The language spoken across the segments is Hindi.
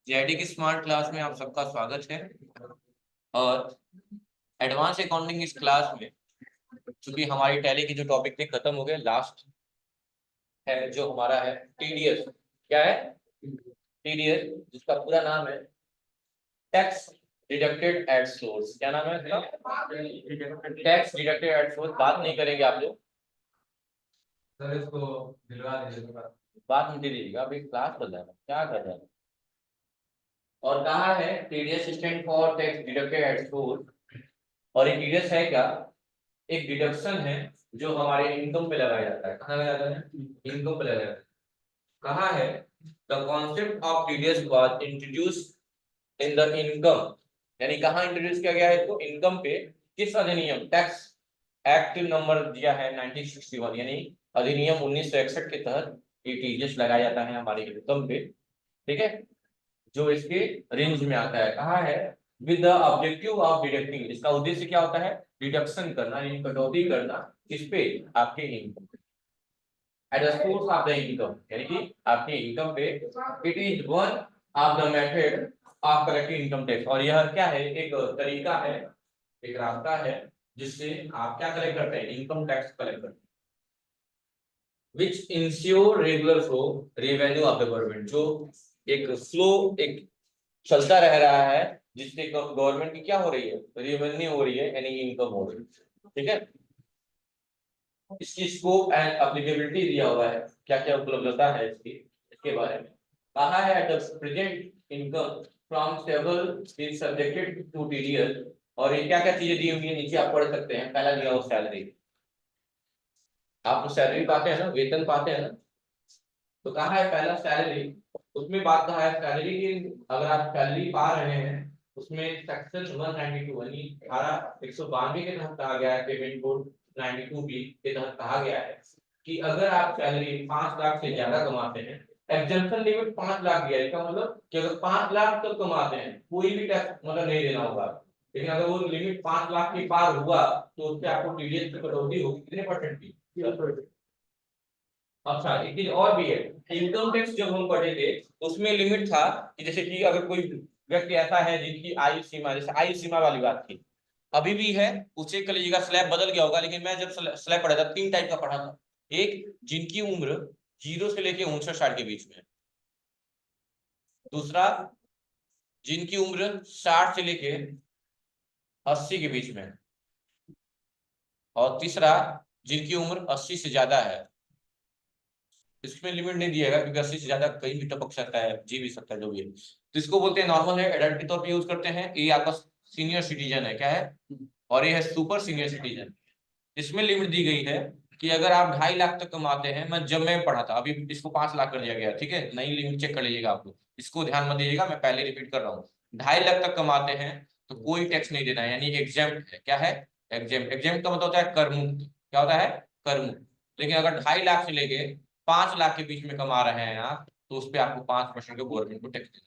जेआईटी की स्मार्ट क्लास में आप सबका स्वागत है। और एडवांस अकाउंटिंग इस क्लास में चूंकि हमारी टैली की जो टॉपिक थे खत्म हो गए, लास्ट है जो हमारा है टीडीएस। क्या है? टीडीएस, जिसका पूरा नाम है टैक्स डिडक्टेड एट सोर्स। क्या नाम है इसका? Tax deducted at source. बात नहीं करेंगे आप लोग, सर इसको दिलवा दीजिए। बात नहीं दीजिएगा, अभी क्लास चल रहा है, क्या कर रहा है। और कहा है TDS stand for tax deducted at source. और ये टीडीएस है क्या? एक डिडक्शन है जो हमारे इनकम पे लगाया जाता है। कहाँ लगाया जाता है? इनकम पे लगाया जाता है। कहा है the concept of TDS was introduced in the income. यानी कहाँ इंट्रोड्यूस किया गया है इसको? इनकम पे। किस अधिनियम? टैक्स एक्ट नंबर दिया है 1961, यानी अधिनियम 1961 के तहत ये टीडीएस लगाया जाता है हमारे इनकम पे। ठीक है, जो इसके रेंज में आता है। कहा है with the objective of deducting. इसका उद्देश्य क्या होता है? डिडक्शन करना, यानी कटौती करना। किस पे? आपके income at the source of the income, यानी कि आपके इनकम पे। It is one of the method of collecting income tax. और यह क्या है? एक तरीका है, एक रास्ता है जिससे आप क्या कलेक्ट करते हैं? इनकम टैक्स कलेक्ट करते हैं। Which ensure regular flow revenue of the government. जो एक फ्लो एक चलता रह रहा है, जिससे गवर्नमेंट की क्या हो रही है? रेवेन्यू हो रही है, यानी इनकम हो रही है। ठीक है, इसकी स्कोप एंड एप्लीकेबिलिटी दिया हुआ है, क्या क्या उपलब्धता है इसकी, इसके बारे में कहा है। The present income from several is subjected to TDS. और ये क्या क्या चीजें दी हुई है नीचे आप पढ़ सकते हैं। पहला दिया हुआ सैलरी, आप सैलरी पाते हैं ना, वेतन पाते हैं ना। तो कहा है पहला सैलरी, उसमें बात कहा है सैलरी की। अगर आप सैलरी पा रहे हैं उसमें सेक्शन 192 यानी धारा 192 के तहत कहा गया है, पेमेंट कोड 92 बी के तहत कहा गया है कि अगर आप सैलरी 5 लाख से ज्यादा कमाते हैं, एग्जम्पशन लिमिट 5 लाख दिया है। इसका मतलब कि अगर 5 लाख तक कमाते हैं कोई भी टैक्स मतलब नहीं देना होगा। लेकिन अगर वो लिमिट 5 लाख के पार हुआ तो उससे आपको टीडीएस की कटौती होगी। कितने परसेंट की? 10%। अच्छा, एक चीज और भी है। इनकम टैक्स जब हम पढ़े थे उसमें लिमिट था कि जैसे कि अगर कोई व्यक्ति ऐसा है जिनकी आयु सीमा, जैसे आयु सीमा वाली बात थी, अभी भी है, उसे कर लीजिएगा, स्लैब बदल गया होगा। लेकिन मैं जब स्लैब पढ़ा था 3 टाइप का पढ़ा था। एक, जिनकी उम्र 0 से लेके 59 साल के बीच में है। दूसरा, जिनकी उम्र 60 से लेके 80 के बीच में है। और तीसरा, जिनकी उम्र 80 से ज्यादा है। इसमें लिमिट नहीं दिएगा क्योंकि 80 से ज्यादा कहीं भी टपक सकता है, जी भी सकता है, जो भी है। तो इसको बोलते हैं नॉर्मल है, एडल्ट के तौर पे यूज करते हैं। ये आपका सीनियर सिटीजन है, क्या है? और ये है सुपर सीनियर सिटीजन। इसमें लिमिट दी गई है कि अगर आप 2.5 लाख तक कमाते हैं, मैं जब मैं पढ़ा था, अभी इसको 5 लाख कर दिया गया। ठीक है, नई लिमिट चेक कर लीजिएगा आप लोग, इसको ध्यान मत दीजिएगा, मैं पहले रिपीट कर रहा हूँ। 2.5 लाख तक कमाते हैं तो कोई टैक्स नहीं देना है, यानी एग्जेम्प्ट है। क्या है? एग्जेम्प्ट। एग्जेम्प्ट का मतलब होता है कर मुक्त। क्या होता है? कर मुक्त। लेकिन अगर 2.5 लाख से लेके 5 लाख के बीच में कमा रहे हैं आप, तो उस पर आपको 5% का गवर्नमेंट को टैक्स देना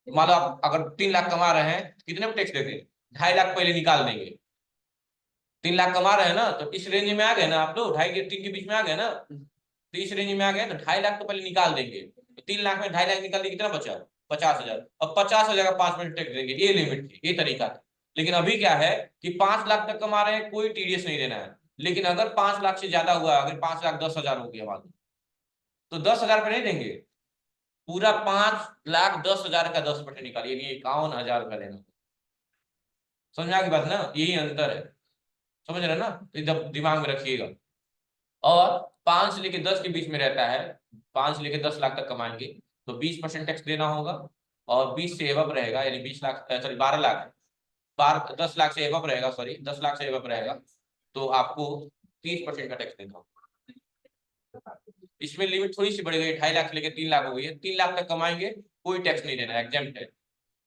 है। मान लो आप अगर 3 लाख कमा रहे हैं, कितने में टैक्स देते हैं? 2.5 लाख पहले निकाल देंगे। 3 लाख कमा रहे हैं ना, तो इस रेंज में आ गए ना आप लोग, 2.5 के 3 के बीच में आ गए ना। तो इस रेंज में आ गए तो 2.5 लाख तो पहले निकाल देंगे। तो 3 लाख में 2.5 लाख निकाल देंगे, कितना बचा? 50,000। और 50,000 का 5% टैक्स देंगे। ये लिमिट थी, ये तरीका था। लेकिन अभी क्या है कि 5 लाख तक कमा रहे हैं, कोई टीडीएस नहीं देना है। लेकिन अगर 5 लाख से ज्यादा हुआ, अगर 5,10,000 हो गया मान लो, तो 10,000 पे नहीं देंगे, पूरा 5,10,000 का 10% निकालिए, 51,000 रुपया देना। समझ आ गई बात ना? यही अंतर है, समझ रहे हैं ना? तो जब दिमाग में रखिएगा। और 5 से लेके 10 के बीच में रहता है, 5 से लेके 10 लाख तक कमाएंगे तो 20% टैक्स देना होगा। और 20 से एवब रहेगा, यानी 20 लाख, सॉरी 12 लाख, 10 लाख से एवब रहेगा, सॉरी 10 लाख से एवब रहेगा, तो आपको 30% का टैक्स देना होगा। इसमें लिमिट थोड़ी सी बढ़ गई, 2.5 लाख से लेके 3 लाख हो गई है। 3 लाख तक कमाएंगे कोई टैक्स नहीं देना, एग्जेम्प्ट है।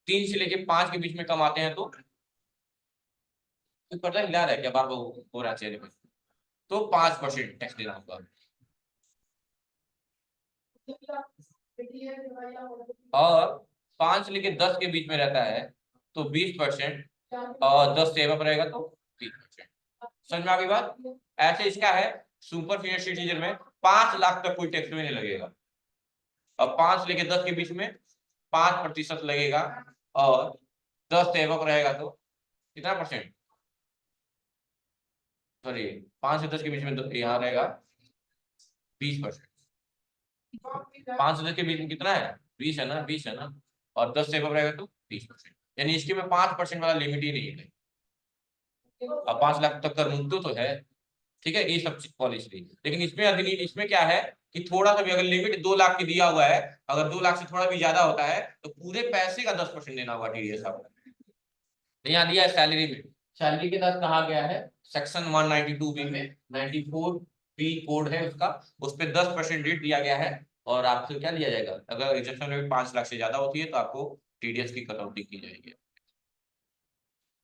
3 से लेके 5 के बीच में कमाते हैं तो पता हिला रहा है क्या? बार बार हो रहा है चेहरे पे। तो 5% टैक्स देना होगा। और 5 से लेके 10 के बीच में रहता है तो 20%। और 10 से एवब रहेगा तो 30%। समझ में आ गई बात? ऐसे इसका है सुपर सीनियर सिटीजन में 5 लाख तक कोई टैक्स में नहीं लगेगा। और 5 से लेके 10 के बीच में 5% लगेगा, और 10 से एबव रहेगा तो कितना परसेंट, सॉरी 5 से 10 के बीच में तो यहाँ रहेगा 20%। 5 से 10 के बीच में कितना है, 20 है ना, 20 है ना, और 10 से एबव रहेगा तो 20%, यानी इसके में 5% वाला लिमिट ही नहीं है। अब 5 लाख तक का मुद्दो तो है, ठीक है, ये सब पॉलिसी। लेकिन इसमें इसमें क्या है कि थोड़ा सा भी अगर लिमिट 2 लाख की दिया हुआ है, अगर 2 लाख से थोड़ा भी ज्यादा होता है तो पूरे पैसे का 10% देना होगा टीडीएस आपको। यहाँ दिया है सैलरी में, सैलरी के तहत कहा गया है सेक्शन 192 बी में 94 बी कोड है उसका, उस पर 10% रेट दिया गया है। और आपसे क्या दिया जाएगा, अगर एग्जेक्शन लिमिट 5 लाख से ज्यादा होती है तो आपको टीडीएस की कटौती की जाएगी।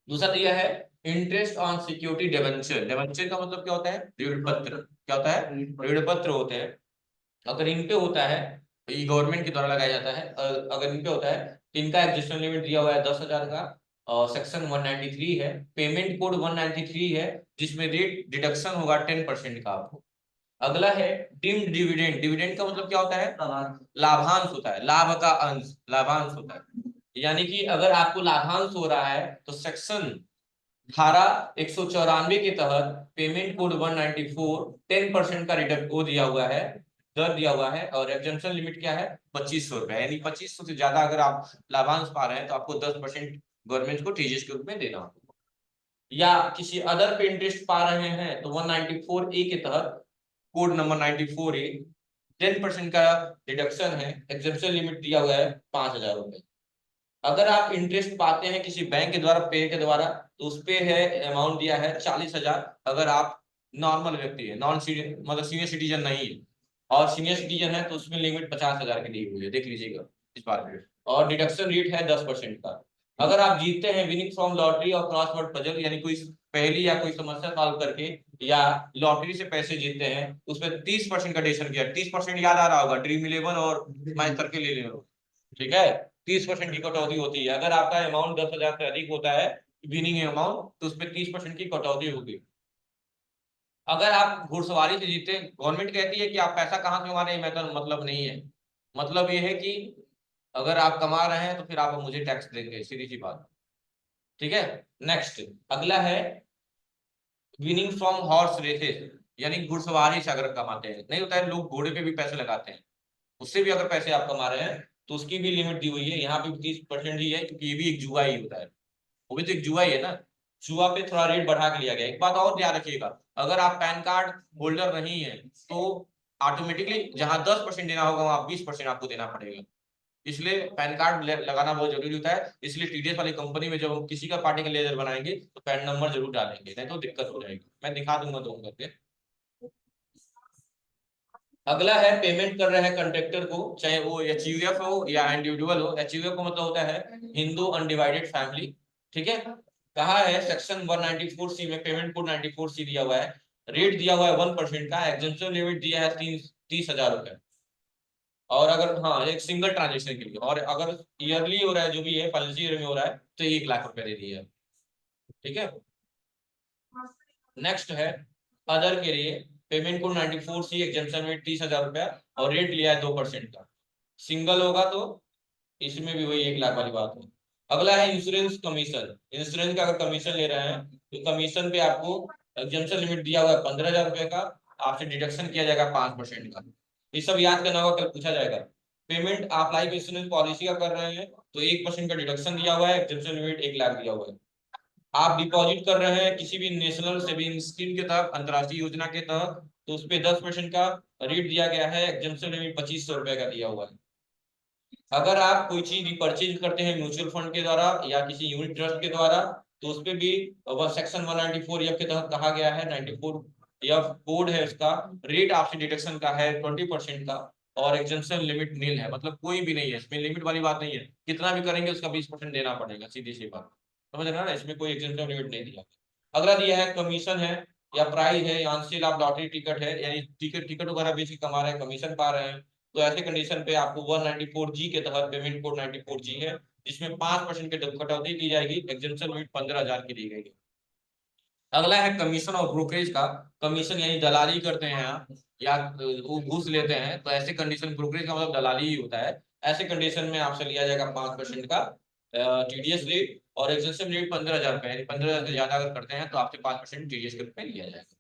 दूसरा दिया है interest on security debenture. Debenture का मतलब क्या होता है, ऋण पत्र। क्या होता है, ऋण पत्र होते हैं। अगर इन पे होता है तो ये गवर्नमेंट के द्वारा लगाया जाता है। अगर इन पे होता है तो इनका एग्जिस्टिंग लिमिट दिया हुआ है 10,000 का, और सेक्शन 193 है, पेमेंट कोड 193 है, जिसमें रेट डिडक्शन होगा 10% का आपको। अगला है डिम्ड डिविडेंड। डिविडेंड का मतलब क्या होता है, लाभांश होता है, लाभ का अंश, लाभांश होता है। यानी कि अगर आपको लाभांश हो रहा है तो सेक्शन धारा 194 के तहत पेमेंट कोड 194 10% का रिडक्ट वो दिया हुआ है, दर दिया हुआ है। और एग्जेम्पशन लिमिट क्या है, 2500 रुपए, यानी 2500 से ज्यादा अगर आप लाभांश पा रहे हैं तो आपको 10% गवर्नमेंट को टीजीएस के रूप में देना होगा। या किसी अदर पे इंटरेस्ट पा रहे हैं तो 194A के तहत, कोड नंबर 94A, 10% का डिडक्शन है, एग्जेम्पशन लिमिट दिया हुआ है 5,000 रुपए। अगर आप इंटरेस्ट पाते हैं किसी बैंक के द्वारा, पे के द्वारा, तो उस पे है अमाउंट दिया है 40,000। अगर आप नॉर्मल व्यक्ति है, नॉन मतलब सीनियर सिटीजन नहीं है, और सीनियर सिटीजन है तो उसमें लिमिट 50,000 की दी हुई है, देख लीजिएगा इस बार में। और डिडक्शन रेट है 10% का। अगर आप जीतते हैं विनिंग फ्रॉम लॉटरी और क्रॉसवर्ड पजल, यानी कोई पहेली या कोई समस्या सॉल्व करके, या लॉटरी से पैसे जीतते हैं, उसमें 30% का डेशन किया। 30% याद आ रहा होगा, ड्रीम 11 और मैच करके ले ले, ठीक है। 30% की कटौती होती है। अगर आपका अमाउंट 10,000 से अधिक होता है विनिंग अमाउंट, तो उसमें 30% की कटौती होगी। अगर आप घुड़सवारी से जीते, गवर्नमेंट कहती है कि आप पैसा कहाँ से कमा रहे हैं, मैं तो मतलब नहीं है, मतलब ये है कि अगर आप कमा रहे हैं तो फिर आप मुझे टैक्स देंगे, सीधी सी बात, ठीक है। नेक्स्ट अगला है विनिंग फ्रॉम हॉर्स रेसेस, यानी घुड़सवारी से अगर कमाते हैं, नहीं होता है लोग घोड़े पे भी पैसे लगाते हैं, उससे भी अगर पैसे आप कमा रहे हैं तो उसकी भी लिमिट दी हुई है। यहाँ पे 30% ही है, क्योंकि ये भी एक जुआ ही होता है, वो भी तो एक जुआ ही है ना। जुआ पे थोड़ा रेट बढ़ा के लिया गया। एक बात और ध्यान रखिएगा, अगर आप पैन कार्ड होल्डर नहीं है तो ऑटोमेटिकली जहां 10% देना होगा वहां 20% आपको देना पड़ेगा। इसलिए पैन कार्ड लगाना बहुत जरूरी होता है। इसलिए टीडीएस वाली कंपनी में जब हम किसी का पार्टी का लेजर बनाएंगे तो पैन नंबर जरूर डालेंगे, नहीं तो दिक्कत हो जाएगी। मैं दिखा दूंगा दो करके। अगला है पेमेंट कर रहे हैं कंट्रेक्टर को, चाहे वो एचयूएफ हो या इंडिविजुअल हो। एचयूएफ को मतलब होता है हिंदू अनडिवाइडेड फैमिली, ठीक है। कहा है सेक्शन 194C में पेमेंट कोड 94C दिया हुआ है, रेट दिया हुआ है 1% का, एग्जेम्पशन लिमिट दिया है 30,000 रुपए। और अगर हाँ एक सिंगल ट्रांजेक्शन के लिए, और अगर ईयरली हो रहा है जो भी है, फाइनेंशियल ईयर में हो रहा है तो 1 लाख रुपए दे दिए, ठीक है। नेक्स्ट है अदर के लिए पेमेंट कोड 94C, एग्जेम्पशन में 30,000 रुपया, और रेट लिया है 2% का। सिंगल होगा तो इसमें भी वही 1 लाख वाली बात है। अगला है इंश्योरेंस कमीशन। इंश्योरेंस का अगर कमीशन ले रहे हैं तो कमीशन पे आपको एग्जेम्पशन लिमिट दिया हुआ है 15,000 रुपए का, आपसे डिडक्शन किया जाएगा 5% का। ये सब याद करना होगा, कल पूछा जाएगा। पेमेंट आप लाइफ इंश्योरेंस पॉलिसी का कर रहे हैं तो 1% का डिडक्शन दिया हुआ है, एग्जेम्पशन लिमिट 1 लाख दिया हुआ है। आप डिपॉजिट कर रहे हैं किसी भी नेशनल सेविंग स्कीम के तहत, अंतर्राष्ट्रीय योजना के तहत, तो उस पर 10% का रेट दिया गया है, एग्जेम्पशन लिमिट 2,500 रुपए का दिया हुआ है। अगर आप कोई चीज रिपर्चेज करते हैं म्यूचुअल फंड के द्वारा या किसी यूनिट ट्रस्ट के द्वारा, तो उस पर भी वह सेक्शन 194F के तहत कहा गया है, 94F कोड है उसका, रेट आपसे डिडक्शन का है 20% का, और एग्जेम्पशन लिमिट नील है, मतलब कोई भी नहीं है इसमें, लिमिट वाली बात नहीं है, कितना भी करेंगे उसका 20% देना पड़ेगा, सीधी सी बात, समझ रहे हैं ना, इसमें कोई एग्जेम्पशन लिमिट नहीं दिया। अगला दिया है कमीशन है या प्राइस है, आंशिक आप लॉटरी टिकट है, यानी टिकट टिकट वगैरह बेच के कमा रहे हैं, कमीशन पा रहे हैं, तो ऐसे कंडीशन पे आपको 194G के तहत पेमेंट कोड 94G है, जिसमें 5% की कटौती की जाएगी, एग्जेम्पशन लिमिट 15,000 की दी गई है। अगला है कमीशन और ब्रोकरेज का। कमीशन यानी दलाली करते हैं आप, या वो घूस लेते हैं, तो ऐसे कंडीशन, ब्रोकरेज का मतलब दलाली ही होता है, ऐसे कंडीशन में आपसे लिया जाएगा 5% का टीडीएस रेट, और एक्सटेंसिव रेट 15,000 रुपए, 15,000 से ज्यादा अगर करते हैं तो आपसे 5% टीडीएस के रूप में लिया जाएगा।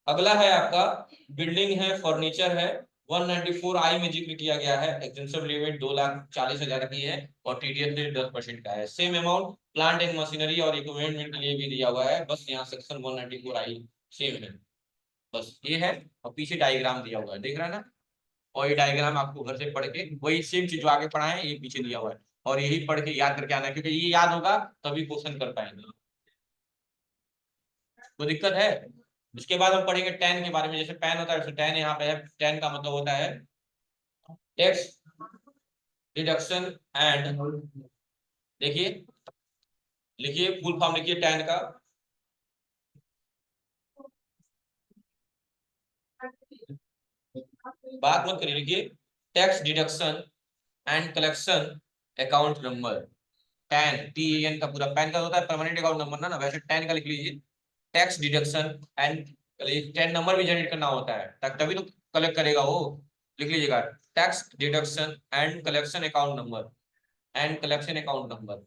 अगला है आपका बिल्डिंग है, फर्नीचर है, 194 आई में जिक्र किया गया है, एक्सटेंसिव लिमिट 2,40,000 की है और टीडीएस रेट 10% का है। Same amount plant and machinery और इक्विपमेंट के लिए भी दिया हुआ है, बस यहाँ सेक्शन 194 आई सेम है, बस ये है। और पीछे डायग्राम दिया हुआ है, देख रहा है ना, और ये डायग्राम आपको घर से पढ़ के वही सेम चीज जो आगे पढ़ाए ये पीछे दिया हुआ है, और यही पढ़ के याद करके आना है, क्योंकि ये याद होगा तभी क्वेश्चन कर पाएंगे। कोई दिक्कत है? उसके बाद हम पढ़ेंगे टेन के बारे में, जैसे पेन होता है वैसे टेन यहाँ पे है। टेन का मतलब होता है टैक्स डिडक्शन एंड, देखिए लिखिए फुल फॉर्म लिखिए टेन का, बात मत करिए, लिखिए tax deduction and collection account number. Ten TAN का पूरा, पैन का होता है परमानेंट अकाउंट नंबर ना, वैसे टेन का लिख लीजिए टैक्स डिडक्शन एंड, 10 नंबर भी जनरेट करना होता है तभी तो कलेक्ट करेगा वो। लिख लीजिएगा tax deduction and collection account number, and collection account number,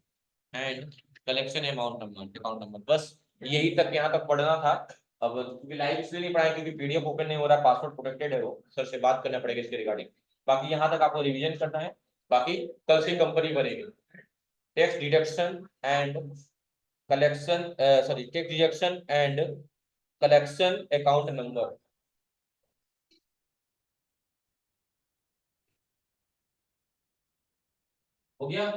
and collection amount number, account number, बस यही तक यहाँ तक पढ़ना था। अब क्योंकि लाइव इसलिए नहीं पढ़ाया क्योंकि पीडीएफ ओपन नहीं हो रहा, पासवर्ड प्रोटेक्टेड है, वो सर से बात करना पड़ेगा इसके रिगार्डिंग। बाकी यहाँ तक आपको रिवीजन करना है, बाकी कल से कंपनी बनेगी। Tax deduction and collection, sorry tax deduction and collection account number. हो गया?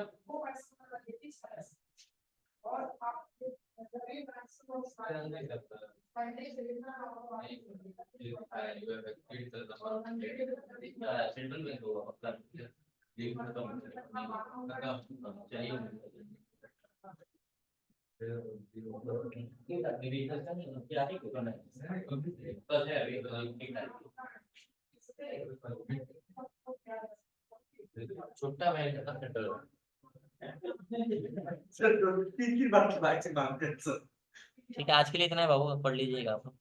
सेंट्रल बैंक होगा छोटा बैंक का सेंट्रल। सर तीन बार से मांगते हैं सर। ठीक है, आज के लिए इतना है बाबू, पढ़ लीजिएगा आप।